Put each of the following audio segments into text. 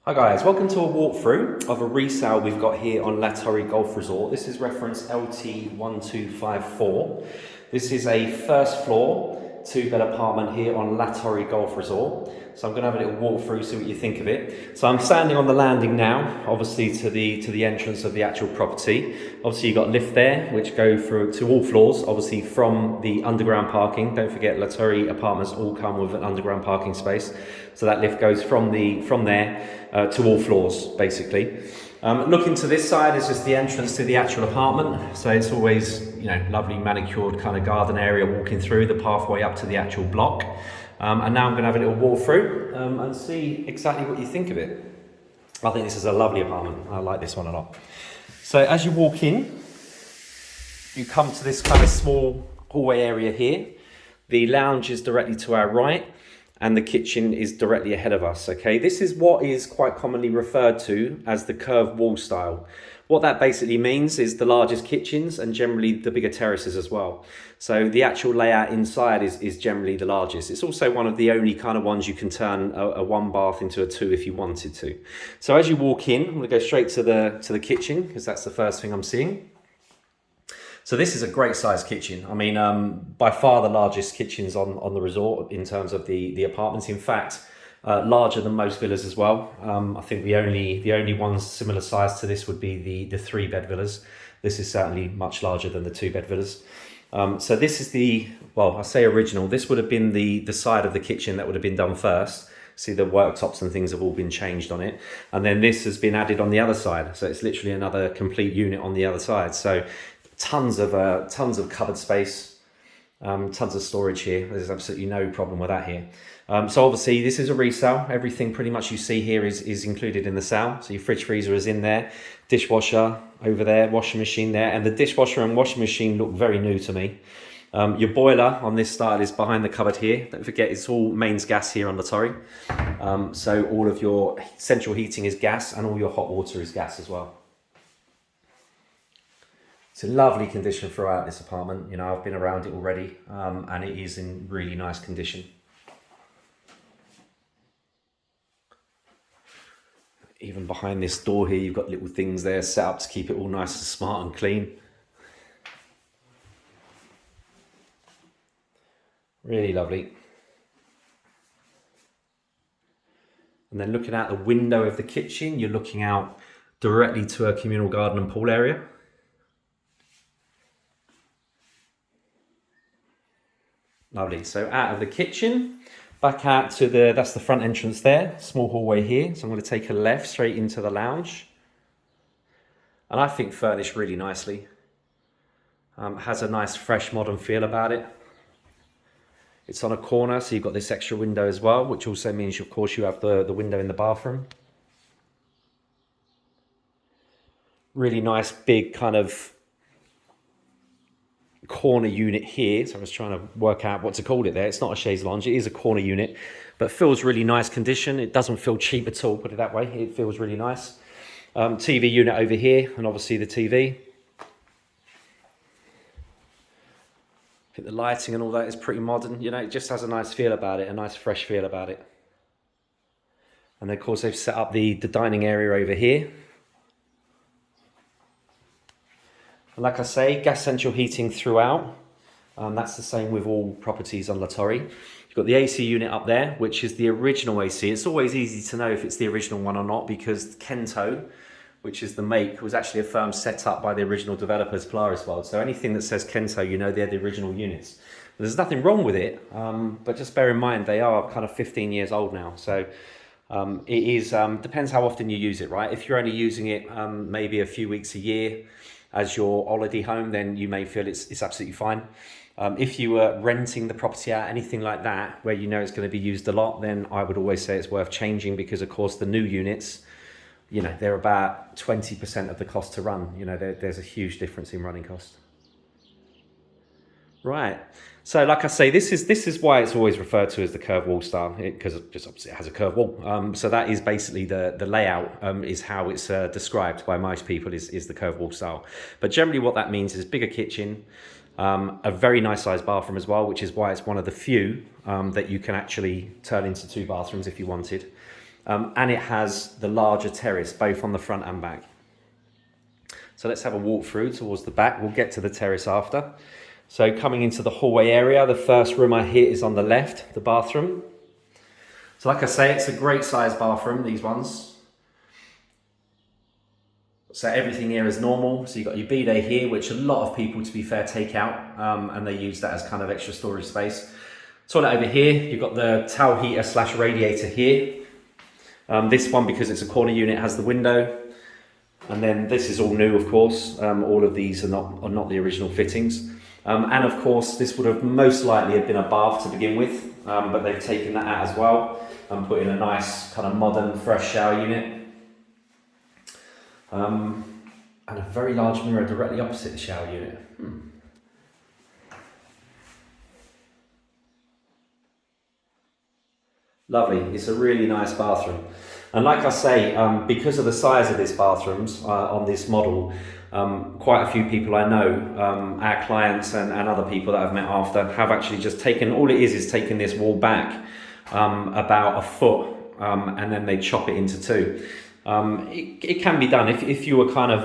Hi guys, welcome to a walkthrough of a resale we've got here on Torre Golf Resort. This is reference LT1254. This is a first floor, two-bed apartment here on Torre Golf Resort. So I'm going to have a little walkthrough, see what you think of it. So I'm standing on the landing now, obviously to the entrance of the actual property. Obviously you've got lift there, which go through to all floors, obviously from the underground parking. Don't forget Torre apartments all come with an underground parking space. So that lift goes from there to all floors, basically. Looking to this side is just the entrance to the actual apartment. So it's always, lovely manicured kind of garden area walking through the pathway up to the actual block. And now I'm going to have a little walk through and see exactly what you think of it. I think this is a lovely apartment. I like this one a lot. So as you walk in, you come to this kind of small hallway area here. The lounge is directly to our right, and the kitchen is directly ahead of us, okay? This is what is quite commonly referred to as the curved wall style. What that basically means is the largest kitchens and generally the bigger terraces as well. So the actual layout inside is generally the largest. It's also one of the only kind of ones you can turn a one bath into a two if you wanted to. So as you walk in, I'm gonna go straight to the kitchen because that's the first thing I'm seeing. So this is a great sized kitchen. I mean, by far the largest kitchens on the resort in terms of the apartments. In fact, larger than most villas as well. I think the only ones similar size to this would be the 3-bed villas. This is certainly much larger than the 2-bed villas. So this is I say original. This would have been the side of the kitchen that would have been done first. See, the worktops and things have all been changed on it. And then this has been added on the other side. So it's literally another complete unit on the other side. So tons of cupboard space, tons of storage here. There's absolutely no problem with that here. So obviously this is a resale. Everything pretty much you see here is included in the sale. So your fridge freezer is in there, dishwasher over there, washing machine there, and the dishwasher and washing machine look very new to me. Your boiler on this style is behind the cupboard here. Don't forget it's all mains gas here on the Torre. So all of your central heating is gas and all your hot water is gas as well. It's a lovely condition throughout this apartment. I've been around it already, and it is in really nice condition. Even behind this door here, you've got little things there set up to keep it all nice and smart and clean. Really lovely. And then looking out the window of the kitchen, you're looking out directly to a communal garden and pool area. Lovely. So out of the kitchen, back out to that's the front entrance there, small hallway here. So I'm going to take a left straight into the lounge. And I think furnished really nicely. Has a nice fresh modern feel about it. It's on a corner, so you've got this extra window as well, which also means, of course, you have the window in the bathroom. Really nice big kind of corner unit here. So I was trying to work out what to call it there. It's not a chaise lounge, it is a corner unit, but feels really nice condition. It doesn't feel cheap at all, put it that way. It feels really nice. TV unit over here, and obviously the TV. I think the lighting and all that is pretty modern. It just has a nice feel about it, a nice fresh feel about it. And then of course they've set up the dining area over here. And like I say, gas central heating throughout. That's the same with all properties on Torre. You've got the AC unit up there, which is the original AC. It's always easy to know if it's the original one or not because Kento, which is the make, was actually a firm set up by the original developers, Polariswold. So anything that says Kento, they're the original units. There's nothing wrong with it, but just bear in mind they are kind of 15 years old now. So it is depends how often you use it, right? If you're only using it maybe a few weeks a year as your holiday home, then you may feel it's absolutely fine. If you were renting the property out, anything like that, where it's going to be used a lot, then I would always say it's worth changing because, of course, the new units, they're about 20% of the cost to run. There's a huge difference in running cost. Right. So, like I say, this is why it's always referred to as the curved wall style, because just obviously it has a curved wall. So that is basically the layout is how it's described by most people is the curved wall style. But generally, what that means is bigger kitchen, a very nice sized bathroom as well, which is why it's one of the few that you can actually turn into 2 bathrooms if you wanted. and it has the larger terrace, both on the front and back. So let's have a walk through towards the back. We'll get to the terrace after. So coming into the hallway area, the first room I hit is on the left, the bathroom. So like I say, it's a great size bathroom, these ones. So everything here is normal. So you've got your bidet here, which a lot of people, to be fair, take out, and they use that as kind of extra storage space. Toilet over here, you've got the towel heater / radiator here. This one, because it's a corner unit, has the window. And then this is all new, of course. All of these are not the original fittings. And of course, this would have most likely have been a bath to begin with, but they've taken that out as well and put in a nice kind of modern, fresh shower unit. And a very large mirror directly opposite the shower unit. Lovely, it's a really nice bathroom. And like I say, because of the size of this bathrooms on this model, quite a few people I know, our clients and other people that I've met after, have actually just taken, all it is taking this wall back about a foot, and then they chop it into two. It can be done if you were kind of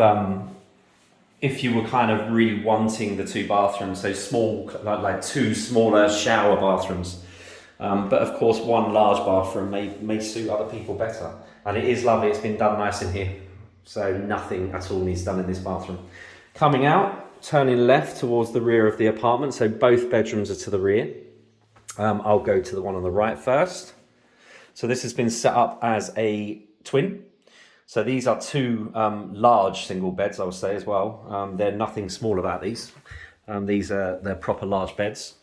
really wanting the two bathrooms, so small, like two smaller shower bathrooms. But of course, one large bathroom may suit other people better. And it is lovely, it's been done nice in here. So nothing at all needs done in this bathroom. Coming out, turning left towards the rear of the apartment. So both bedrooms are to the rear. I'll go to the one on the right first. So this has been set up as a twin. So these are two large single beds, I would say as well. They're nothing small about these. They're proper large beds.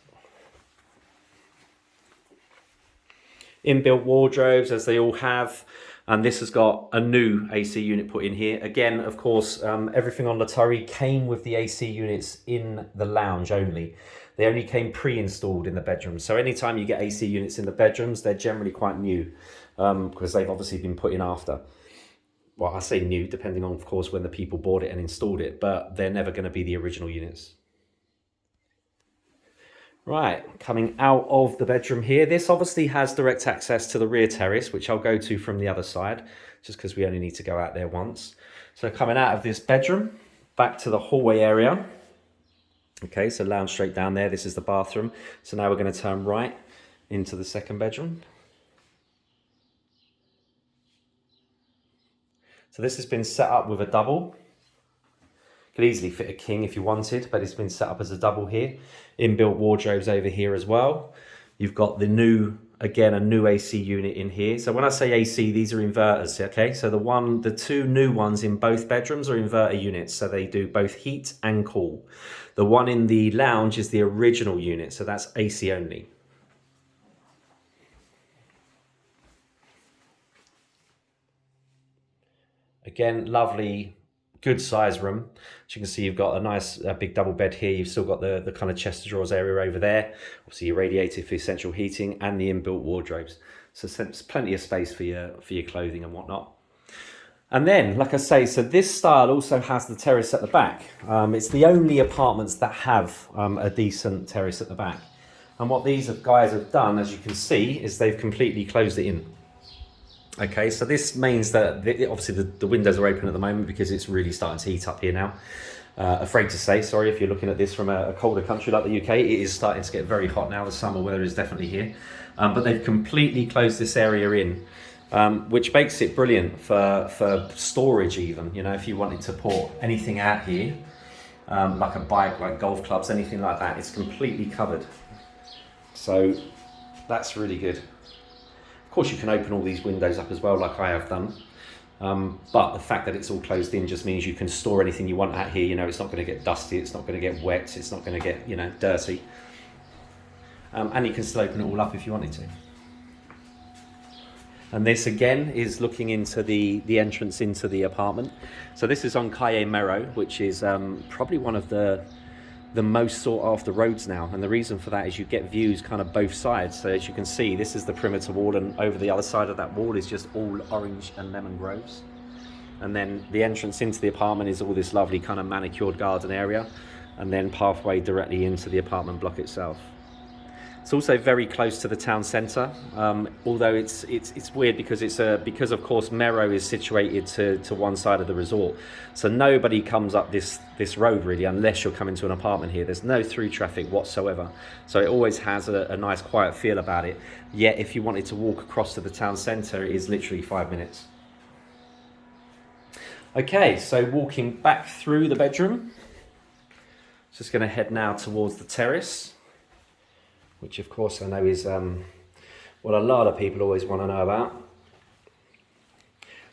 Inbuilt wardrobes, as they all have, and this has got a new AC unit put in here. Again, of course, everything on the Torre came with the AC units in the lounge only. They only came pre-installed in the bedrooms. So anytime you get AC units in the bedrooms, they're generally quite new, because they've obviously been put in after. Well, I say new, depending on, of course, when the people bought it and installed it, but they're never going to be the original units. Right, coming out of the bedroom here, this obviously has direct access to the rear terrace, which I'll go to from the other side, just because we only need to go out there once. So coming out of this bedroom, back to the hallway area. Okay, so lounge straight down there, this is the bathroom. So now we're going to turn right into the second bedroom. So this has been set up with a double. Could easily fit a king if you wanted, but it's been set up as a double here. Inbuilt wardrobes over here as well. You've got the new, again, a new AC unit in here. So when I say AC, these are inverters, okay? So the two new ones in both bedrooms are inverter units. So they do both heat and cool. The one in the lounge is the original unit. So that's AC only. Again, lovely, good size room. As you can see, you've got a nice big double bed here. You've still got the kind of chest of drawers area over there. Obviously your radiator for your central heating and the inbuilt wardrobes. So there's plenty of space for your clothing and whatnot. And then, like I say, so this style also has the terrace at the back. It's the only apartments that have a decent terrace at the back. And what these guys have done, as you can see, is they've completely closed it in. Okay, so this means that obviously the windows are open at the moment because it's really starting to heat up here now. Afraid to say, sorry, if you're looking at this from a colder country like the UK, it is starting to get very hot now. The summer weather is definitely here. But they've completely closed this area in, which makes it brilliant for storage even. You know, if you wanted to put anything out here, like a bike, like golf clubs, anything like that, it's completely covered. So that's really good. Of course, you can open all these windows up as well, like I have done. But the fact that it's all closed in just means you can store anything you want out here. You know, it's not going to get dusty, it's not going to get wet, it's not going to get, you know, dirty. And you can still open it all up if you wanted to. And this again is looking into the entrance into the apartment. So this is on Calle Mero, which is probably one of the most sought after roads now, and the reason for that is you get views kind of both sides. So as you can see, this is the perimeter wall, and over the other side of that wall is just all orange and lemon groves, and then the entrance into the apartment is all this lovely kind of manicured garden area, and then pathway directly into the apartment block itself. It's also very close to the town centre, although it's weird because because of course Mero is situated to one side of the resort, so nobody comes up this road really unless you're coming to an apartment here. There's no through traffic whatsoever, so it always has a nice quiet feel about it. Yet if you wanted to walk across to the town centre, it is literally 5 minutes. Okay, so walking back through the bedroom, just going to head now towards the terrace, which of course I know is what a lot of people always want to know about.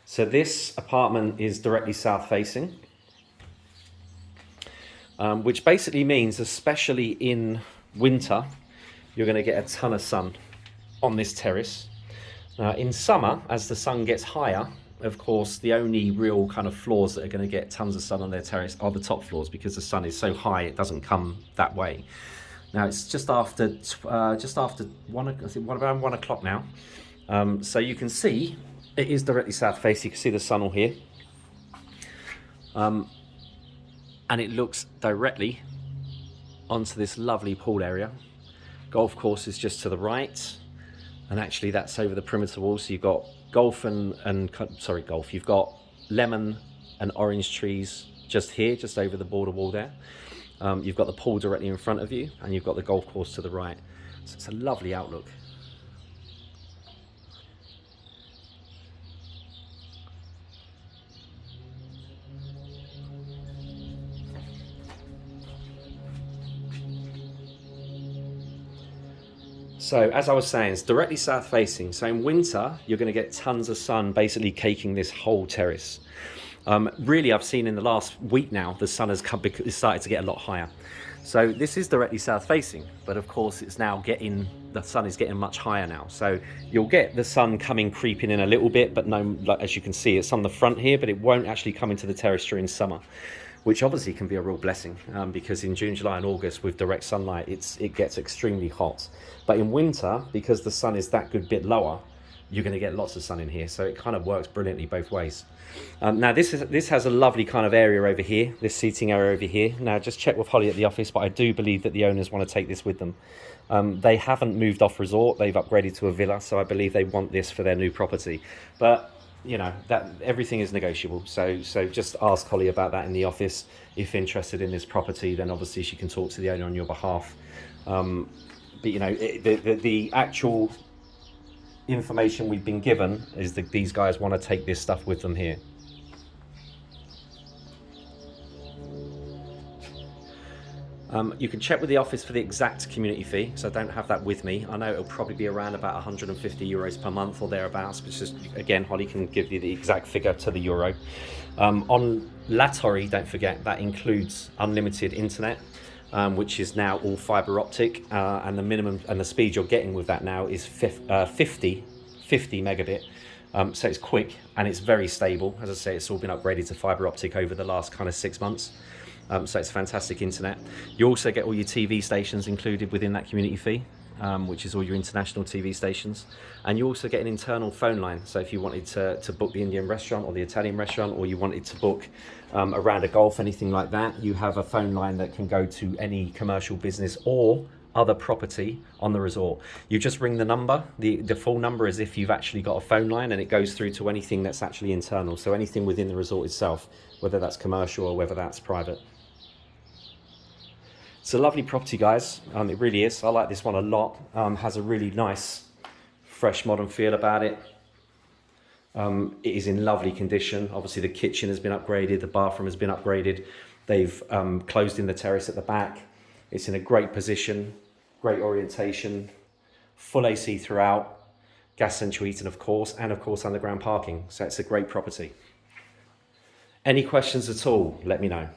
So this apartment is directly south facing, which basically means, especially in winter, you're going to get a ton of sun on this terrace. In summer, as the sun gets higher, of course, the only real kind of floors that are going to get tons of sun on their terrace are the top floors, because the sun is so high it doesn't come that way. Now it's just after around 1 o'clock now, so you can see it is directly south facing. You can see the sun all here, and it looks directly onto this lovely pool area. Golf course is just to the right, and actually that's over the perimeter wall. So you've got golf you've got lemon and orange trees just here, just over the border wall there. You've got the pool directly in front of you, and you've got the golf course to the right. So it's a lovely outlook. So as I was saying, it's directly south facing. So in winter, you're going to get tons of sun basically caking this whole terrace. Really, I've seen in the last week now, the sun has started to get a lot higher. So this is directly south facing, but of course it's now the sun is getting much higher now. So you'll get the sun creeping in a little bit, but no, like, as you can see, it's on the front here, but it won't actually come into the terrace during summer, which obviously can be a real blessing, because in June, July and August with direct sunlight, it gets extremely hot. But in winter, because the sun is that good bit lower, you're going to get lots of sun in here. So it kind of works brilliantly both ways. Now this has a lovely kind of area over here, this seating area over here. Now just check with Holly at the office, but I do believe that the owners want to take this with them. They haven't moved off resort, they've upgraded to a villa, so I believe they want this for their new property. But you know, that everything is negotiable. So just ask Holly about that in the office. If interested in this property, then obviously she can talk to the owner on your behalf. But you know, the actual information we've been given is that these guys want to take this stuff with them here. You can check with the office for the exact community fee, so I don't have that with me. I know it'll probably be around about 150 euros per month or thereabouts, but just, again, Holly can give you the exact figure to the euro. On La Torre, don't forget, that includes unlimited internet, which is now all fibre optic, and the minimum and the speed you're getting with that now is 50 megabit. So it's quick and it's very stable. As I say, it's all been upgraded to fibre optic over the last kind of 6 months. So it's fantastic internet. You also get all your TV stations included within that community fee, which is all your international TV stations. And you also get an internal phone line. So if you wanted to book the Indian restaurant or the Italian restaurant, or you wanted to book a round of golf, anything like that, you have a phone line that can go to any commercial business or other property on the resort. You just ring the number, the full number, as if you've actually got a phone line, and it goes through to anything that's actually internal. So anything within the resort itself, whether that's commercial or whether that's private. It's a lovely property, guys. It really is. I like this one a lot. Has a really nice, fresh, modern feel about it. It is in lovely condition. Obviously, the kitchen has been upgraded. The bathroom has been upgraded. They've closed in the terrace at the back. It's in a great position, great orientation, full AC throughout, gas central heating, of course, and of course underground parking. So it's a great property. Any questions at all, let me know.